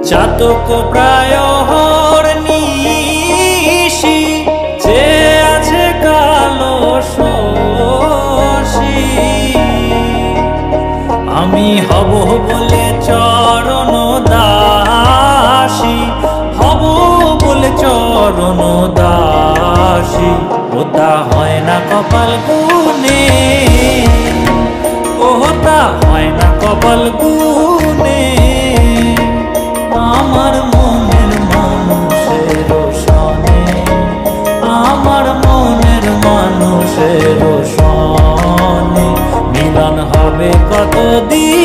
চাতক প্রায় হরনিশি যে আছে কালো শশী। আমি হব বলে চরণ দাসী, হব বলে চরণ দাসী। ওটা হয় না কপাল গুনে, ওটা হয় না কপাল গুনে। আমার মনের মানুষের সনে, আমার মনের মানুষের সনে মিলন হবে কতদিন।